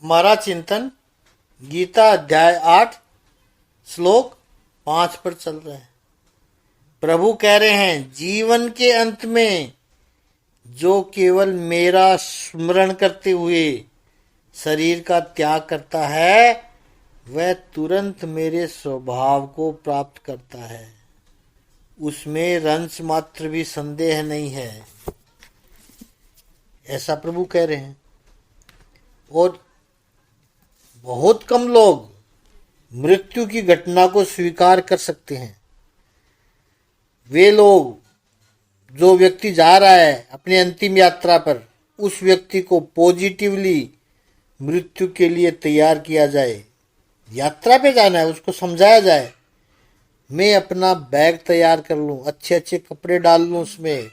हमारा चिंतन गीता अध्याय 8 श्लोक 5 पर चल रहा है। प्रभु कह रहे हैं, जीवन के अंत में जो केवल मेरा स्मरण करते हुए शरीर का त्याग करता है वह तुरंत मेरे स्वभाव को प्राप्त करता है, उसमें रंच मात्र भी संदेह नहीं है। ऐसा प्रभु कह रहे हैं। और बहुत कम लोग मृत्यु की घटना को स्वीकार कर सकते हैं। वे लोग, जो व्यक्ति जा रहा है अपनी अंतिम यात्रा पर, उस व्यक्ति को पॉजिटिवली मृत्यु के लिए तैयार किया जाए। यात्रा पे जाना है, उसको समझाया जाए, मैं अपना बैग तैयार कर लूं, अच्छे अच्छे कपड़े डाल लूं उसमें।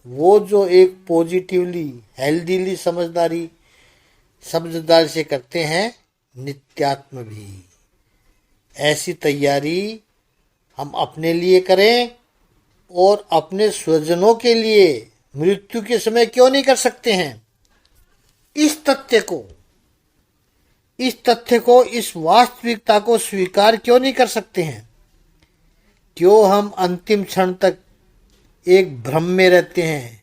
वो जो एक पॉजिटिवली हेल्दीली समझदारी से करते हैं, नित्यात्म भी ऐसी तैयारी हम अपने लिए करें और अपने स्वजनों के लिए मृत्यु के समय क्यों नहीं कर सकते हैं। इस तथ्य को इस वास्तविकता को स्वीकार क्यों नहीं कर सकते हैं। क्यों हम अंतिम क्षण तक एक भ्रम में रहते हैं,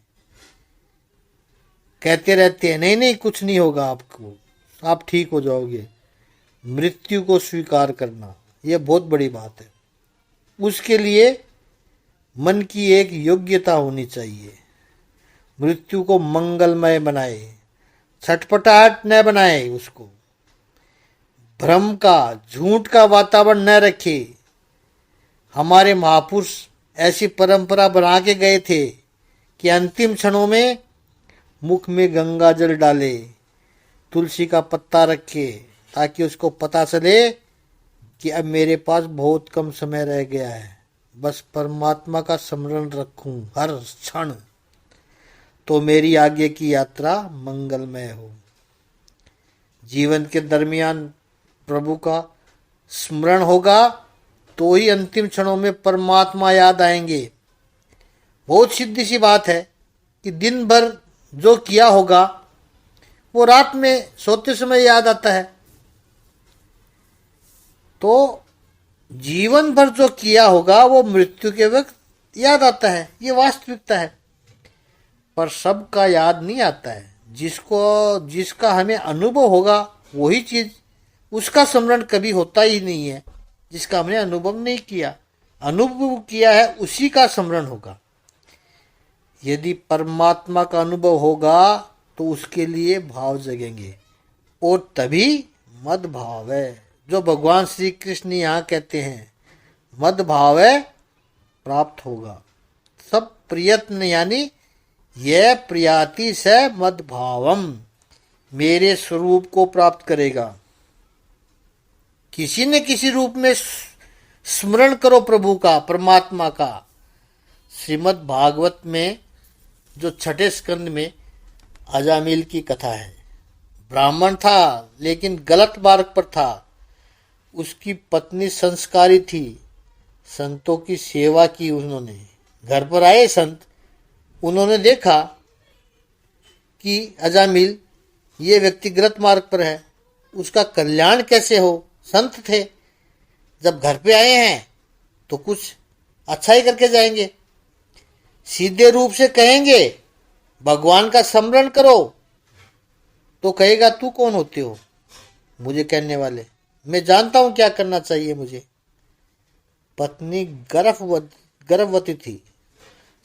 कहते रहते हैं नहीं नहीं कुछ नहीं होगा, आपको आप ठीक हो जाओगे। मृत्यु को स्वीकार करना यह बहुत बड़ी बात है। उसके लिए मन की एक योग्यता होनी चाहिए। मृत्यु को मंगलमय बनाए, छटपटाहट न बनाए, उसको भ्रम का, झूठ का वातावरण न रखे। हमारे महापुरुष ऐसी परंपरा बना के गए थे कि अंतिम क्षणों में मुख में गंगा जल डाले, तुलसी का पत्ता रखे, ताकि उसको पता चले कि अब मेरे पास बहुत कम समय रह गया है, बस परमात्मा का स्मरण रखूं हर क्षण, तो मेरी आगे की यात्रा मंगलमय हो। जीवन के दरमियान प्रभु का स्मरण होगा तो ही अंतिम क्षणों में परमात्मा याद आएंगे। बहुत सीधी सी बात है कि दिन भर जो किया होगा वो रात में सोते समय याद आता है। तो जीवन भर जो किया होगा वो मृत्यु के वक्त याद आता है, ये वास्तविकता है। पर सबका याद नहीं आता है। जिसका हमें अनुभव होगा वही चीज, उसका स्मरण कभी होता ही नहीं है। जिसका हमने अनुभव नहीं किया, अनुभव किया है, उसी का स्मरण होगा। यदि परमात्मा का अनुभव होगा तो उसके लिए भाव जगेंगे, और तभी मद भाव है, जो भगवान श्री कृष्ण यहाँ कहते हैं, मद भाव है प्राप्त होगा। सब प्रयत्न यानी यह प्रियाति से मद भावम, मेरे स्वरूप को प्राप्त करेगा। किसी न किसी रूप में स्मरण करो प्रभु का, परमात्मा का। श्रीमद् भागवत में जो 6ठे स्कंद में अजामिल की कथा है। ब्राह्मण था लेकिन गलत मार्ग पर था। उसकी पत्नी संस्कारी थी, संतों की सेवा की उन्होंने। घर पर आए संत, उन्होंने देखा कि अजामिल ये व्यक्ति गलत मार्ग पर है, उसका कल्याण कैसे हो। संत थे, जब घर पे आए हैं तो कुछ अच्छा ही करके जाएंगे। सीधे रूप से कहेंगे भगवान का स्मरण करो, तो कहेगा तू कौन होते हो मुझे कहने वाले, मैं जानता हूं क्या करना चाहिए मुझे। पत्नी गर्भवती थी।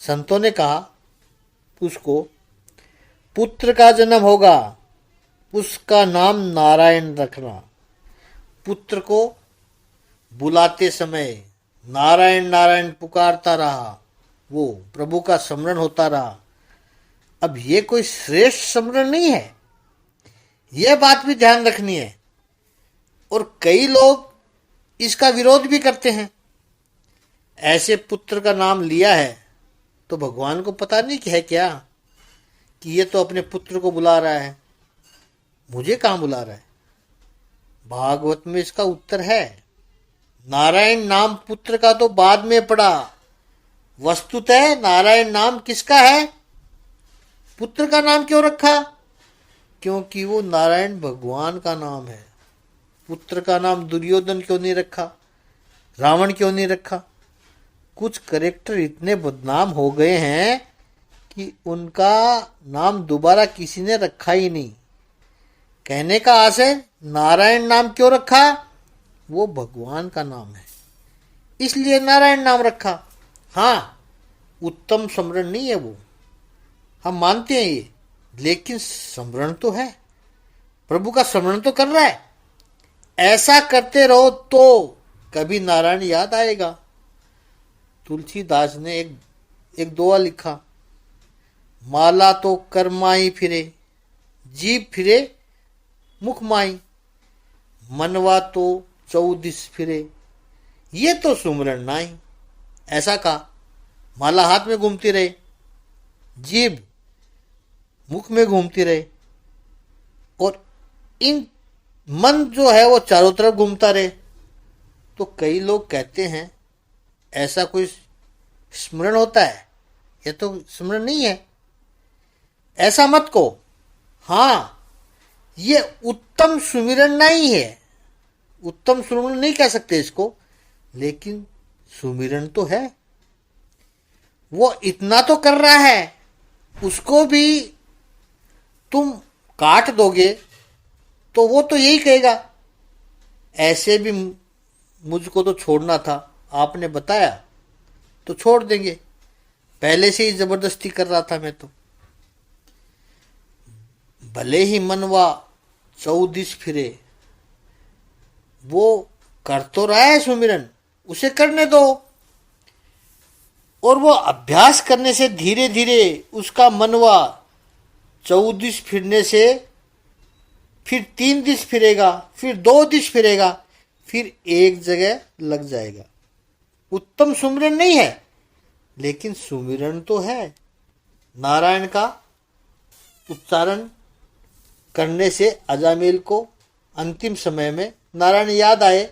संतों ने कहा उसको पुत्र का जन्म होगा, उसका नाम नारायण रखना। पुत्र को बुलाते समय नारायण नारायण पुकारता रहा, वो प्रभु का स्मरण होता रहा। अब ये कोई श्रेष्ठ स्मरण नहीं है, यह बात भी ध्यान रखनी है। और कई लोग इसका विरोध भी करते हैं। ऐसे पुत्र का नाम लिया है तो भगवान को पता नहीं कि है क्या, कि ये तो अपने पुत्र को बुला रहा है, मुझे कहां बुला रहा है। भागवत में इसका उत्तर है। नारायण नाम पुत्र का तो बाद में पड़ा, वस्तुतः नारायण नाम किसका है, पुत्र का नाम क्यों रखा। क्योंकि वो नारायण भगवान का नाम है। पुत्र का नाम दुर्योधन क्यों नहीं रखा, रावण क्यों नहीं रखा? कुछ कैरेक्टर इतने बदनाम हो गए हैं कि उनका नाम दोबारा किसी ने रखा ही नहीं। कहने का आशय, नारायण नाम क्यों रखा? वो भगवान का नाम है, इसलिए नारायण नाम रखा। हाँ, उत्तम स्मरण नहीं है वो, हम मानते हैं ये, लेकिन स्मरण तो है, प्रभु का स्मरण तो कर रहा है। ऐसा करते रहो तो कभी नारायण याद आएगा। तुलसीदास ने एक दोहा लिखा, माला तो करमाई फिरे, जीभ फिरे मुख माई, मनवा तो चौदिस फिरे, ये तो सुमरन नाई। ऐसा कहा, माला हाथ में घूमती रहे, जीभ मुख में घूमती रहे, और इन मन जो है वो चारों तरफ घूमता रहे। तो कई लोग कहते हैं ऐसा कोई स्मरण होता है? ये तो स्मरण नहीं है, ऐसा मत को। हाँ, ये उत्तम सुमिरन नहीं है, उत्तम सुमिरन नहीं कह सकते इसको, लेकिन सुमिरन तो है। वो इतना तो कर रहा है, उसको भी तुम काट दोगे तो वो तो यही कहेगा, ऐसे भी मुझको तो छोड़ना था, आपने बताया तो छोड़ देंगे, पहले से ही जबरदस्ती कर रहा था मैं तो। भले ही मनवा चौदिस फिरे, वो कर तो रहा है सुमिरन, उसे करने दो। और वो अभ्यास करने से धीरे धीरे उसका मनवा 14 फिरने से फिर 3 दिश फिरेगा, फिर 2 दिश फिरेगा, फिर एक जगह लग जाएगा। उत्तम सुमिरन नहीं है, लेकिन सुमिरन तो है। नारायण का उच्चारण करने से अजामिल को अंतिम समय में नारायण याद आए,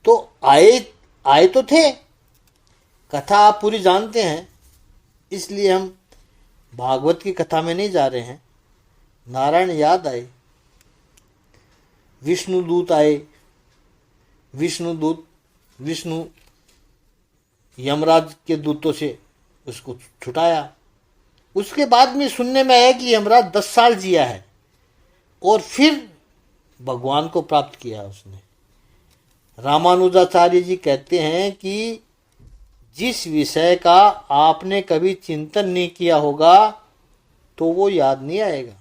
तो आए तो थे। कथा आप पूरी जानते हैं, इसलिए हम भागवत की कथा में नहीं जा रहे हैं। नारायण याद आए, विष्णु दूत आए, विष्णु यमराज के दूतों से उसको छुटाया। उसके बाद में सुनने में आया कि यमराज 10 साल जिया है और फिर भगवान को प्राप्त किया उसने। रामानुजाचार्य जी कहते हैं कि जिस विषय का आपने कभी चिंतन नहीं किया होगा तो वो याद नहीं आएगा।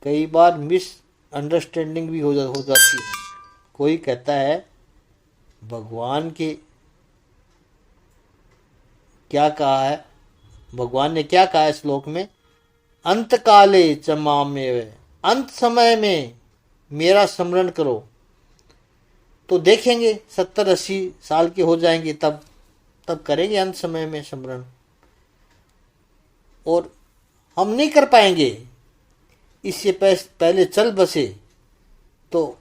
कई बार मिसअंडरस्टैंडिंग भी हो जाती है। कोई कहता है भगवान के क्या कहा है, भगवान ने क्या कहा है श्लोक में, अंत काले च मामेव, अंत समय में मेरा स्मरण करो। तो देखेंगे 70-80 साल के हो जाएंगे, तब करेंगे अंत समय में स्मरण। और हम नहीं कर पाएंगे, इससे पहले चल बसे तो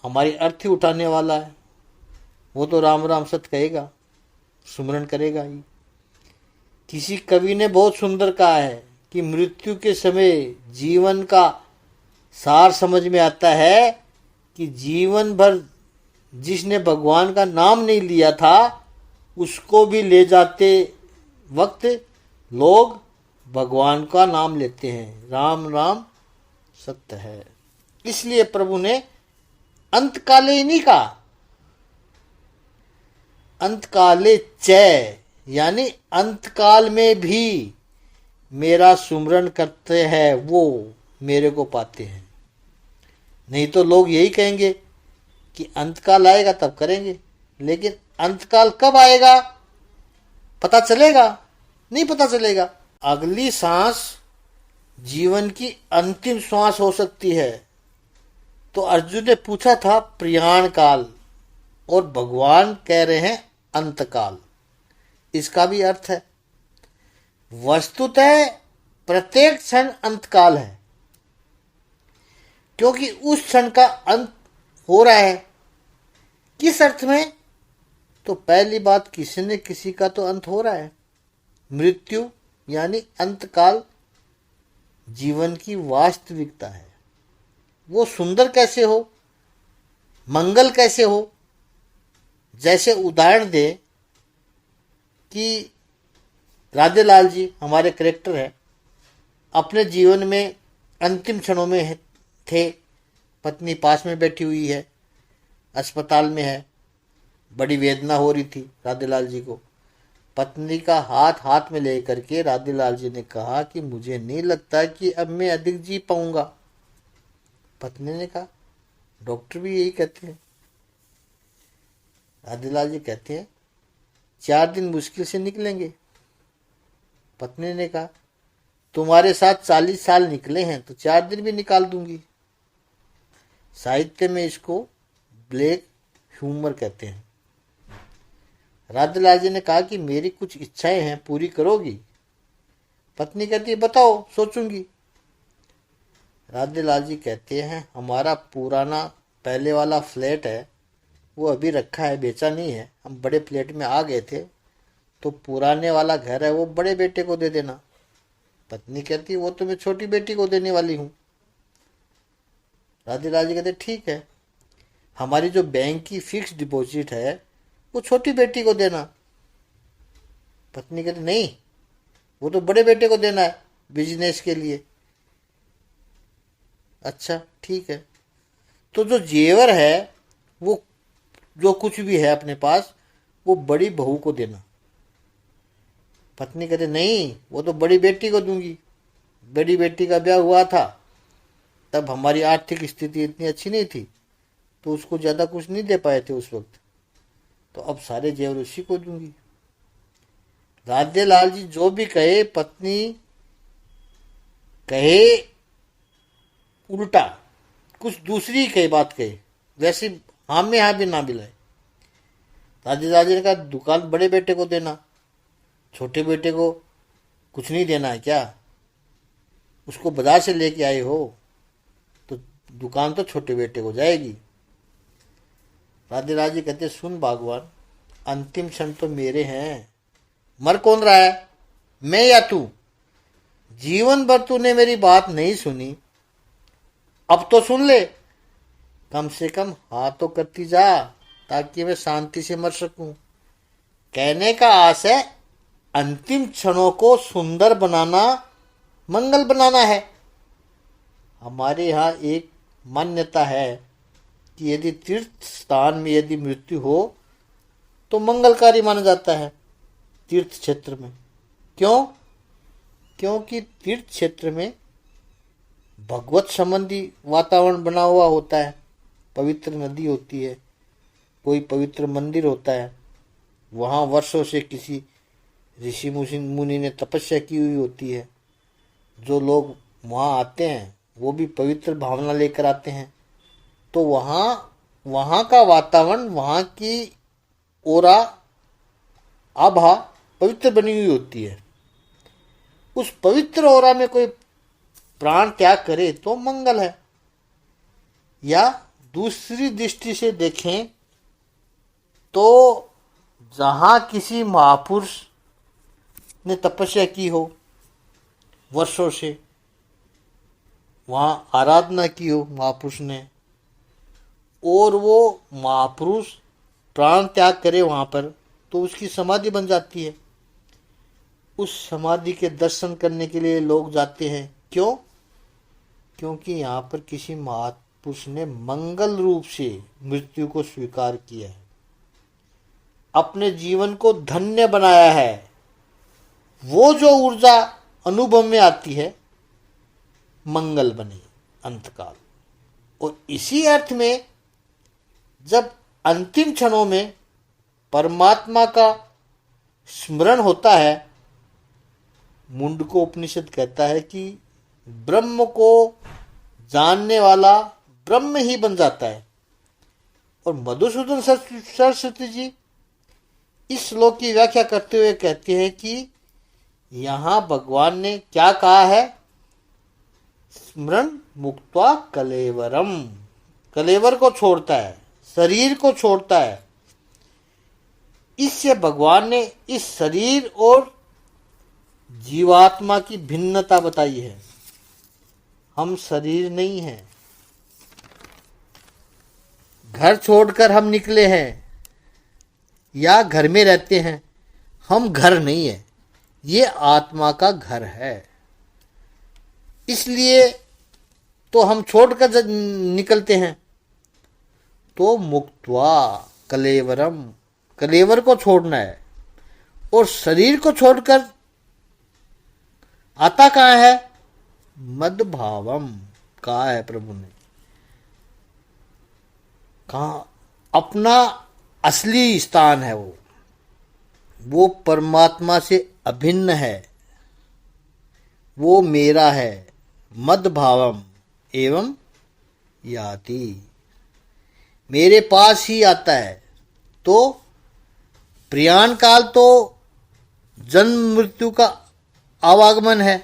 हमारी अर्थी उठाने वाला है, वो तो राम राम सत कहेगा, सुमरण करेगा ही। किसी कवि ने बहुत सुंदर कहा है कि मृत्यु के समय जीवन का सार समझ में आता है कि जीवन भर जिसने भगवान का नाम नहीं लिया था उसको भी ले जाते वक्त लोग भगवान का नाम लेते हैं। राम राम सत्य है। इसलिए प्रभु ने अंतकाले ही नहीं कहा, अंतकाले च, यानी अंतकाल में भी मेरा सुमरण करते हैं वो मेरे को पाते हैं। नहीं तो लोग यही कहेंगे कि अंतकाल आएगा तब करेंगे, लेकिन अंतकाल कब आएगा पता चलेगा? नहीं पता चलेगा। अगली सांस जीवन की अंतिम श्वास हो सकती है। तो अर्जुन ने पूछा था प्रयाण काल, और भगवान कह रहे हैं अंतकाल। इसका भी अर्थ है वस्तुतः प्रत्येक क्षण अंतकाल है, क्योंकि उस क्षण का अंत हो रहा है। किस अर्थ में? तो पहली बात, किसी न किसी का तो अंत हो रहा है। मृत्यु यानी अंतकाल जीवन की वास्तविकता है। वो सुंदर कैसे हो, मंगल कैसे हो। जैसे उदाहरण दे कि राधेलाल जी हमारे करेक्टर है, अपने जीवन में अंतिम क्षणों में थे। पत्नी पास में बैठी हुई है, अस्पताल में है, बड़ी वेदना हो रही थी राधेलाल जी को। पत्नी का हाथ हाथ में लेकर के राधेलाल जी ने कहा कि मुझे नहीं लगता कि अब मैं अधिक जी पाऊंगा। पत्नी ने कहा डॉक्टर भी यही कहते हैं। राधेलाल जी कहते हैं 4 दिन मुश्किल से निकलेंगे। पत्नी ने कहा तुम्हारे साथ 40 साल निकले हैं तो 4 दिन भी निकाल दूंगी। साहित्य में इसको ब्लैक ह्यूमर कहते हैं। राधेलाल जी ने कहा कि मेरी कुछ इच्छाएं हैं, पूरी करोगी। पत्नी कहती है बताओ, सोचूंगी। राधेलाल जी कहते हैं हमारा पुराना पहले वाला फ्लैट है, वो अभी रखा है, बेचा नहीं है। हम बड़े फ्लैट में आ गए थे, तो पुराने वाला घर है वो बड़े बेटे को दे देना। पत्नी कहती वो तो मैं छोटी बेटी को देने वाली हूं। राधेलाल जी कहते ठीक है, हमारी जो बैंक की फिक्स डिपॉजिट है वो छोटी बेटी को देना। पत्नी कहती नहीं, वो तो बड़े बेटे को देना है बिजनेस के लिए। अच्छा ठीक है, तो जो जेवर है, वो जो कुछ भी है अपने पास, वो बड़ी बहू को देना। पत्नी कहते नहीं, वो तो बड़ी बेटी को दूंगी। बड़ी बेटी का ब्याह हुआ था तब हमारी आर्थिक स्थिति इतनी अच्छी नहीं थी, तो उसको ज्यादा कुछ नहीं दे पाए थे उस वक्त, तो अब सारे जेवर उसी को दूंगी। राधेलाल जी जो भी कहे, पत्नी कहे उल्टा कुछ दूसरी कहे बात कहे, वैसे हाँ में हाँ भी ना मिलाए। राधेलाल जी ने कहा दुकान बड़े बेटे को देना, छोटे बेटे को कुछ नहीं देना है क्या? उसको बाजार से लेके आए हो तो दुकान तो छोटे बेटे को जाएगी। राधेलाल जी कहते सुन भगवान, अंतिम क्षण तो मेरे हैं। मर कौन रहा है, मैं या तू? जीवन भर तूने मेरी बात नहीं सुनी, अब तो सुन ले। कम से कम हाँ तो करती जा, ताकि मैं शांति से मर सकूं। कहने का आस है अंतिम क्षणों को सुंदर बनाना, मंगल बनाना है। हमारे यहाँ एक मान्यता है कि यदि तीर्थ स्थान में यदि मृत्यु हो तो मंगलकारी माना जाता है तीर्थ क्षेत्र में। क्यों? क्योंकि तीर्थ क्षेत्र में भगवत संबंधी वातावरण बना हुआ होता है, पवित्र नदी होती है, कोई पवित्र मंदिर होता है, वहाँ वर्षों से किसी ऋषि मुनि ने तपस्या की हुई होती है। जो लोग वहाँ आते हैं वो भी पवित्र भावना लेकर आते हैं, तो वहाँ का वातावरण, वहाँ की ओरा आभा पवित्र बनी हुई होती है। उस पवित्र ओरा में कोई प्राण त्याग करे तो मंगल है। या दूसरी दृष्टि से देखें तो जहाँ किसी महापुरुष ने तपस्या की हो वर्षों से, वहाँ आराधना की हो महापुरुष ने, और वो महापुरुष प्राण त्याग करे वहाँ पर, तो उसकी समाधि बन जाती है। उस समाधि के दर्शन करने के लिए लोग जाते हैं। क्यों? क्योंकि यहाँ पर किसी महापुरुष ने मंगल रूप से मृत्यु को स्वीकार किया है, अपने जीवन को धन्य बनाया है। वो जो ऊर्जा अनुभव में आती है, मंगल बने अंतकाल। और इसी अर्थ में जब अंतिम क्षणों में परमात्मा का स्मरण होता है, मुंडको उपनिषद कहता है कि ब्रह्म को जानने वाला ब्रह्म ही बन जाता है। और मधुसूदन सरस्वती जी इस श्लोक की व्याख्या करते हुए कहते हैं कि यहाँ भगवान ने क्या कहा है, स्मरण मुक्त्वा कलेवरम, कलेवर को छोड़ता है, शरीर को छोड़ता है। इससे भगवान ने इस शरीर और जीवात्मा की भिन्नता बताई है। हम शरीर नहीं हैं। घर छोड़कर हम निकले हैं या घर में रहते हैं, हम घर नहीं है, ये आत्मा का घर है। इसलिए तो हम छोड़कर जब निकलते हैं तो मुक्त्वा कलेवरम, कलेवर को छोड़ना है। और शरीर को छोड़कर आता कहाँ है? मद्भावम, कहा है प्रभु ने। कहा अपना असली स्थान है, वो परमात्मा से अभिन्न है, वो मेरा है। मद्भावम एवं याति, मेरे पास ही आता है। तो प्रयाण काल तो जन्म मृत्यु का आवागमन है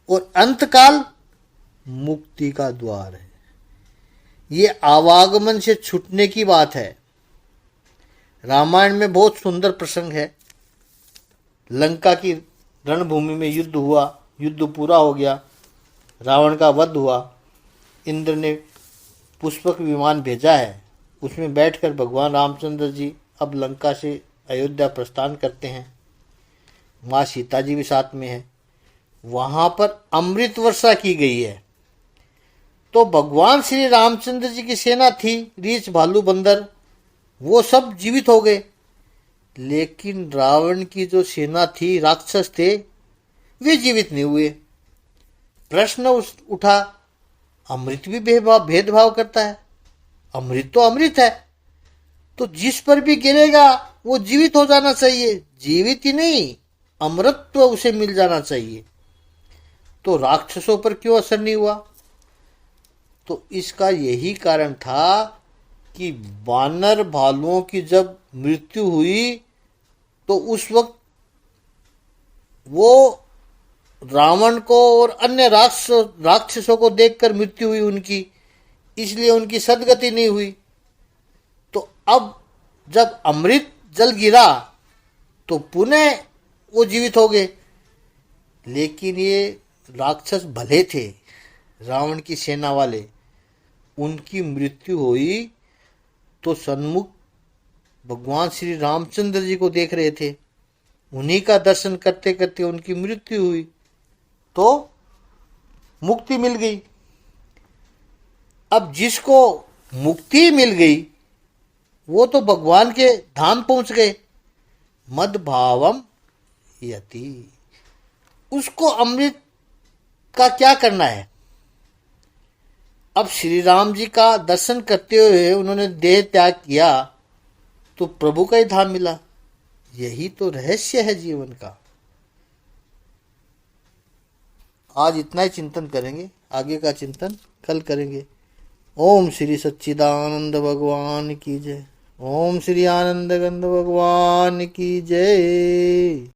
और अंत काल मुक्ति का द्वार है। ये आवागमन से छूटने की बात है। रामायण में बहुत सुंदर प्रसंग है। लंका की रणभूमि में युद्ध हुआ, युद्ध पूरा हो गया, रावण का वध हुआ। इंद्र ने पुष्पक विमान भेजा है, उसमें बैठकर भगवान रामचंद्र जी अब लंका से अयोध्या प्रस्थान करते हैं। माँ सीता जी भी साथ में है। वहां पर अमृत वर्षा की गई है। तो भगवान श्री रामचंद्र जी की सेना थी, रीछ भालू बंदर, वो सब जीवित हो गए। लेकिन रावण की जो सेना थी, राक्षस थे, वे जीवित नहीं हुए। प्रश्न उठा, अमृत भी भेदभाव करता है? अमृत तो अमृत है, तो जिस पर भी गिरेगा वो जीवित हो जाना चाहिए। जीवित ही नहीं, अमृतत्व उसे मिल जाना चाहिए। तो राक्षसों पर क्यों असर नहीं हुआ? तो इसका यही कारण था कि वानर भालुओं की जब मृत्यु हुई तो उस वक्त वो रावण को और अन्य राक्षसों को देखकर मृत्यु हुई उनकी, इसलिए उनकी सदगति नहीं हुई। तो अब जब अमृत जल गिरा तो पुनः वो जीवित हो गए। लेकिन ये राक्षस भले थे, रावण की सेना वाले, उनकी मृत्यु हुई तो सन्मुख भगवान श्री रामचंद्र जी को देख रहे थे, उन्हीं का दर्शन करते करते उनकी मृत्यु हुई तो मुक्ति मिल गई। अब जिसको मुक्ति मिल गई वो तो भगवान के धाम पहुंच गए। मद्भावम यति, उसको अमृत का क्या करना है? अब श्री राम जी का दर्शन करते हुए उन्होंने देह त्याग किया तो प्रभु का ही धाम मिला। यही तो रहस्य है जीवन का। आज इतना ही चिंतन करेंगे, आगे का चिंतन कल करेंगे। ओम श्री सच्चिदानंद भगवान की जय। ओम श्री आनंद गंध भगवान की जय।